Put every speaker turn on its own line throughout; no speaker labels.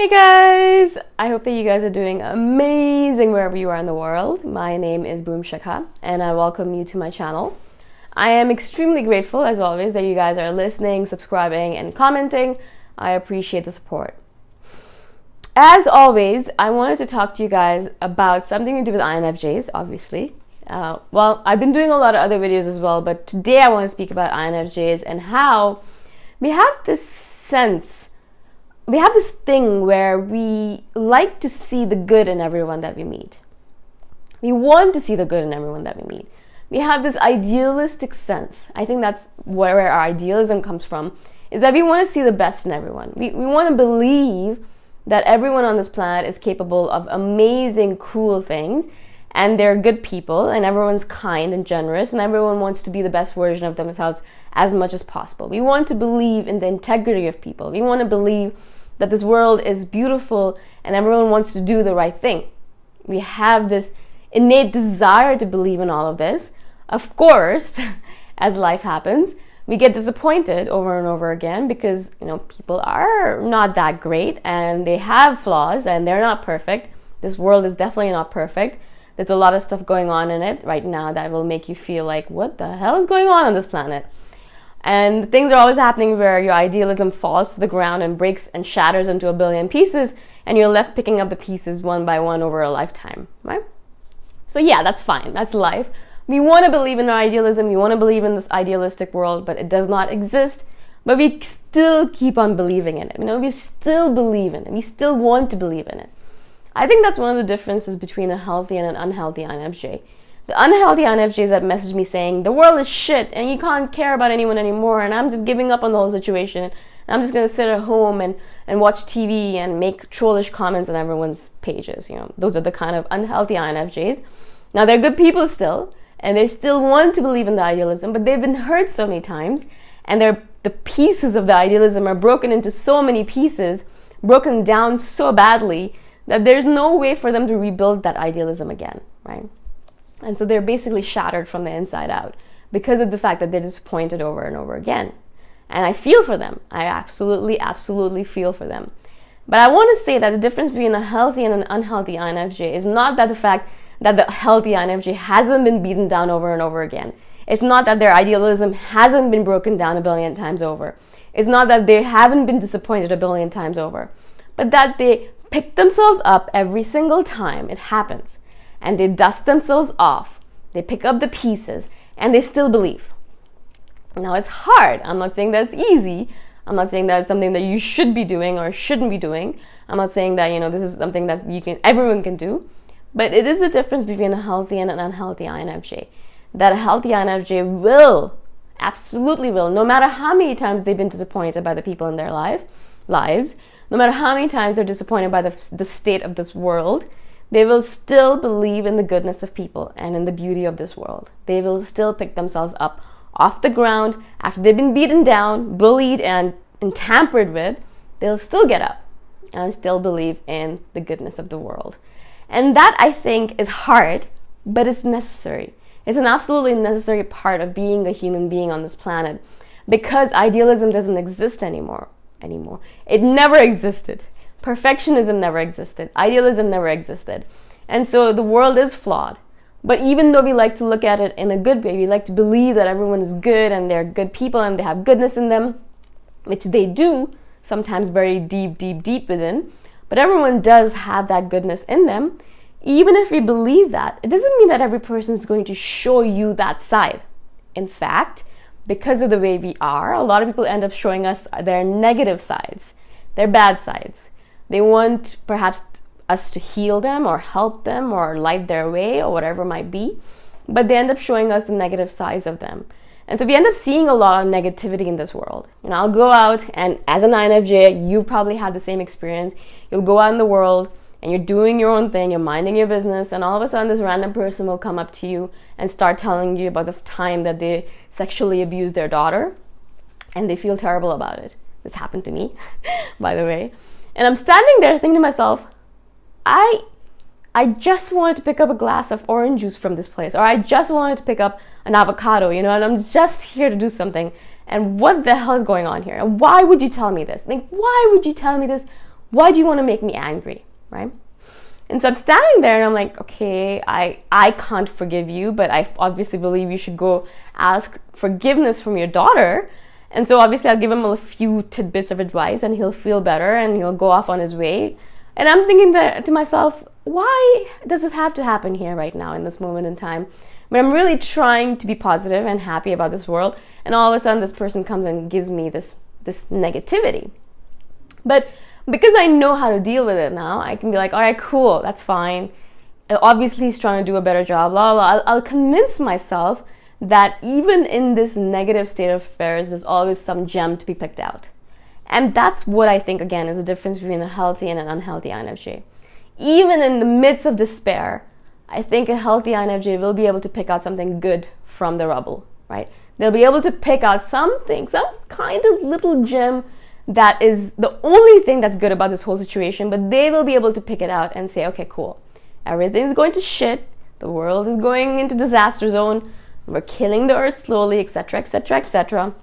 Hey guys! I hope that you guys are doing amazing wherever you are in the world. My name is Shikha and I welcome you to my channel. I am extremely grateful, as always, that you guys are listening, subscribing, and commenting. I appreciate the support. As always, I wanted to talk to you guys about something to do with INFJs, obviously. I've been doing a lot of other videos as well, but today I want to speak about INFJs and how we have this thing where we like to see the good in everyone that we meet. We want to see the good in everyone that we meet. We have this idealistic sense. I think that's where our idealism comes from, is that we want to see the best in everyone. We want to believe that everyone on this planet is capable of amazing, cool things, and they're good people, and everyone's kind and generous, and everyone wants to be the best version of themselves as much as possible. We want to believe in the integrity of people. We want to believe that this world is beautiful and everyone wants to do the right thing. We have this innate desire to believe in all of this. Of course, as life happens, we get disappointed over and over again because, people are not that great and they have flaws and they're not perfect. This world is definitely not perfect. There's a lot of stuff going on in it right now that will make you feel like, what the hell is going on this planet? And things are always happening where your idealism falls to the ground and breaks and shatters into a billion pieces, and you're left picking up the pieces one by one over a lifetime, right? So yeah, that's fine. That's life. We want to believe in our idealism. We want to believe in this idealistic world, but it does not exist. But we still keep on believing in it. We still believe in it. We still want to believe in it. I think that's one of the differences between a healthy and an unhealthy INFJ. The unhealthy INFJs that message me saying, the world is shit and you can't care about anyone anymore and I'm just giving up on the whole situation. I'm just going to sit at home and watch TV and make trollish comments on everyone's pages. Those are the kind of unhealthy INFJs. Now, they're good people still, and they still want to believe in the idealism, but they've been hurt so many times, and the pieces of the idealism are broken into so many pieces, broken down so badly, that there's no way for them to rebuild that idealism again, right? And so they're basically shattered from the inside out because of the fact that they're disappointed over and over again. And I feel for them. I absolutely feel for them. But I want to say that the difference between a healthy and an unhealthy INFJ is not that the fact that the healthy INFJ hasn't been beaten down over and over again. It's not that their idealism hasn't been broken down a billion times over. It's not that they haven't been disappointed a billion times over. But that they pick themselves up every single time it happens. And they dust themselves off. They pick up the pieces and they still believe. Now, it's hard. I'm not saying that it's easy. I'm not saying that it's something that you should be doing or shouldn't be doing. I'm not saying that, this is something that everyone can do. But it is a difference between a healthy and an unhealthy INFJ. That a healthy INFJ absolutely will, no matter how many times they've been disappointed by the people in their lives, no matter how many times they're disappointed by the state of this world, they will still believe in the goodness of people and in the beauty of this world. They will still pick themselves up off the ground after they've been beaten down, bullied, and tampered with. They'll still get up and still believe in the goodness of the world. And that, I think, is hard, but it's necessary. It's an absolutely necessary part of being a human being on this planet because idealism doesn't exist anymore. It never existed. Perfectionism never existed. Idealism never existed. And so the world is flawed. But even though we like to look at it in a good way, we like to believe that everyone is good and they're good people and they have goodness in them, which they do, sometimes very deep within. But everyone does have that goodness in them. Even if we believe that, it doesn't mean that every person is going to show you that side. In fact, because of the way we are, a lot of people end up showing us their negative sides, their bad sides. They want perhaps us to heal them or help them or light their way or whatever it might be, but they end up showing us the negative sides of them. And so we end up seeing a lot of negativity in this world. I'll go out, and as an INFJ, you probably had the same experience. You'll go out in the world and you're doing your own thing, you're minding your business, and all of a sudden this random person will come up to you and start telling you about the time that they sexually abused their daughter, and they feel terrible about it. This happened to me, by the way. And I'm standing there thinking to myself, I just wanted to pick up a glass of orange juice from this place, or I just wanted to pick up an avocado, and I'm just here to do something. And what the hell is going on here? And why would you tell me this? Why would you tell me this? Why do you want to make me angry, right? And so I'm standing there and I'm like, okay, I can't forgive you, but I obviously believe you should go ask forgiveness from your daughter. And so obviously I'll give him a few tidbits of advice and he'll feel better and he'll go off on his way. And I'm thinking that to myself, why does it have to happen here right now in this moment in time? When I'm really trying to be positive and happy about this world, and all of a sudden this person comes and gives me this negativity. But because I know how to deal with it now, I can be like, all right, cool, that's fine. Obviously he's trying to do a better job, blah, blah, blah. I'll convince myself that even in this negative state of affairs, there's always some gem to be picked out. And that's what I think, again, is the difference between a healthy and an unhealthy INFJ. Even in the midst of despair, I think a healthy INFJ will be able to pick out something good from the rubble, right? They'll be able to pick out something, some kind of little gem that is the only thing that's good about this whole situation, but they will be able to pick it out and say, okay, cool. Everything's going to shit. The world is going into disaster zone. We're killing the earth slowly, etc., etc., etc.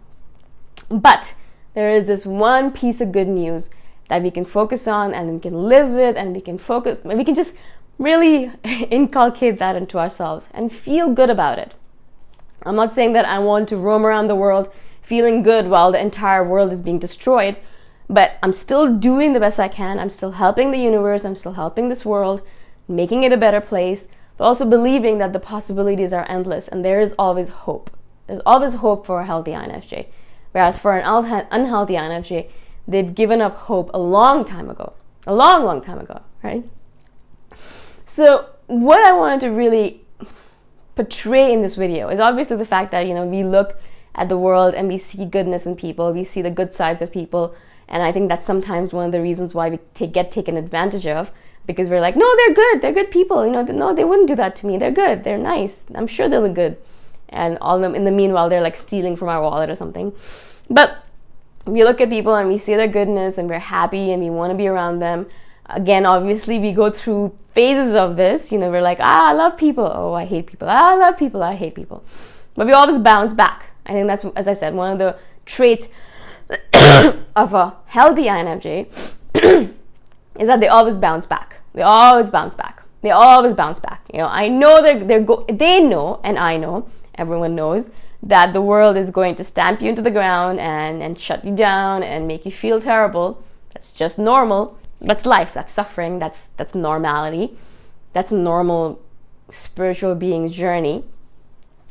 But there is this one piece of good news that we can focus on and we can live with, and we can just really inculcate that into ourselves and feel good about it. I'm not saying that I want to roam around the world feeling good while the entire world is being destroyed, but I'm still doing the best I can. I'm still helping the universe. I'm still helping this world, making it a better place, but also believing that the possibilities are endless and there is always hope. There's always hope for a healthy INFJ. Whereas for an unhealthy INFJ, they've given up hope a long time ago. A long, long time ago, right? So what I wanted to really portray in this video is obviously the fact that, we look at the world and we see goodness in people, we see the good sides of people, and I think that's sometimes one of the reasons why we get taken advantage of, because we're like, no, they're good people, no, they wouldn't do that to me, they're good, they're nice, I'm sure they look good, and all of them in the meanwhile they're like stealing from our wallet or something. But we look at people and we see their goodness and we're happy and we want to be around them. Again, obviously we go through phases of this, we're like, I love people, oh, I hate people, I love people, I hate people, but we always bounce back. I think that's, as I said, one of the traits of a healthy INFJ is that they always bounce back. They always bounce back. They always bounce back. I know they know, and I know, everyone knows, that the world is going to stamp you into the ground and shut you down and make you feel terrible. That's just normal. That's life. That's suffering. That's normality. That's a normal spiritual being's journey.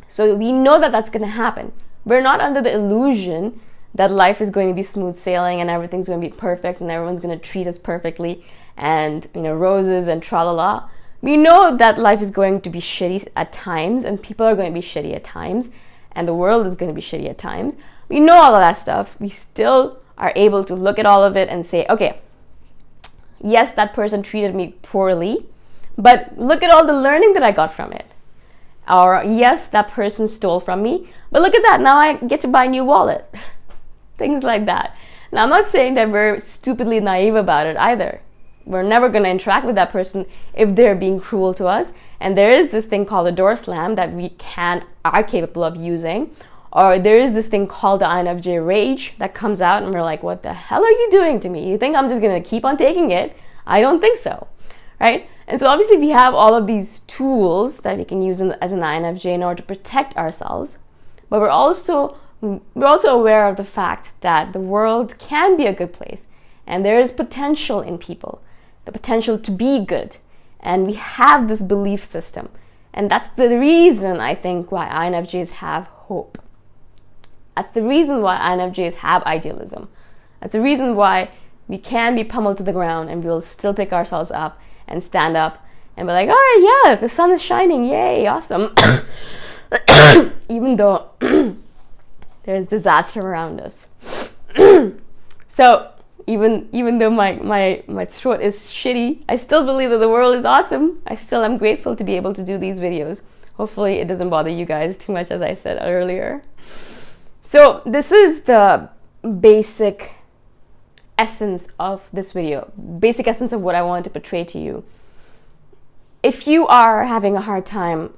So we know that that's going to happen. We're not under the illusion that life is going to be smooth sailing and everything's going to be perfect and everyone's going to treat us perfectly and, roses and tra-la-la. We know that life is going to be shitty at times and people are going to be shitty at times and the world is going to be shitty at times. We know all of that stuff. We still are able to look at all of it and say, okay, yes, that person treated me poorly, but look at all the learning that I got from it. Or yes, that person stole from me, but look at that, now I get to buy a new wallet. Things like that. Now, I'm not saying that we're stupidly naive about it either. We're never going to interact with that person if they're being cruel to us. And there is this thing called a door slam that we are capable of using. Or there is this thing called the INFJ rage that comes out and we're like, what the hell are you doing to me? You think I'm just going to keep on taking it? I don't think so. Right? And so obviously we have all of these tools that we can use as an INFJ in order to protect ourselves. But we're also aware of the fact that the world can be a good place. And there is potential in people. The potential to be good. And we have this belief system. And that's the reason, I think, why INFJs have hope. That's the reason why INFJs have idealism. That's the reason why we can be pummeled to the ground and we'll still pick ourselves up and stand up and be like, all right, yeah, the sun is shining, yay, awesome. Even though there's disaster around us. So even though my throat is shitty, I still believe that the world is awesome. I still am grateful to be able to do these videos. Hopefully it doesn't bother you guys too much, as I said earlier. So this is the basic essence of this video, basic essence of what I want to portray to you. If you are having a hard time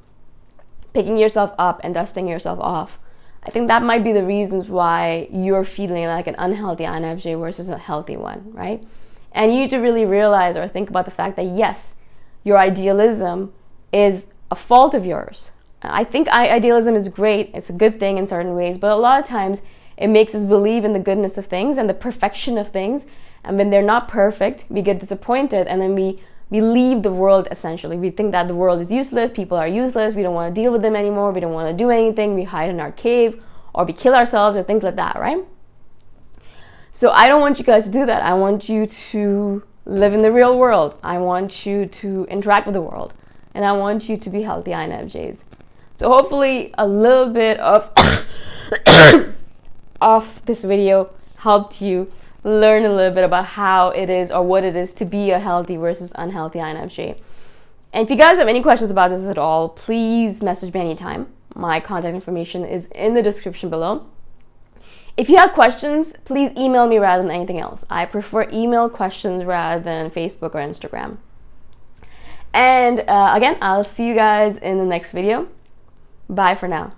picking yourself up and dusting yourself off, I think that might be the reasons why you're feeling like an unhealthy INFJ versus a healthy one, right? And you need to really realize or think about the fact that yes, your idealism is a fault of yours. I think idealism is great. It's a good thing in certain ways, but a lot of times it makes us believe in the goodness of things and the perfection of things. And when they're not perfect, we get disappointed, and then we leave the world essentially. We think that the world is useless, people are useless, we don't want to deal with them anymore, we don't want to do anything, we hide in our cave, or we kill ourselves, or things like that, right? So I don't want you guys to do that. I want you to live in the real world. I want you to interact with the world. And I want you to be healthy INFJs. So hopefully a little bit of of this video helped you learn a little bit about how it is or what it is to be a healthy versus unhealthy INFJ. And if you guys have any questions about this at all, please message me anytime. My contact information is in the description below. If you have questions, please email me rather than anything else. I prefer email questions rather than Facebook or Instagram. And again, I'll see you guys in the next video. Bye for now.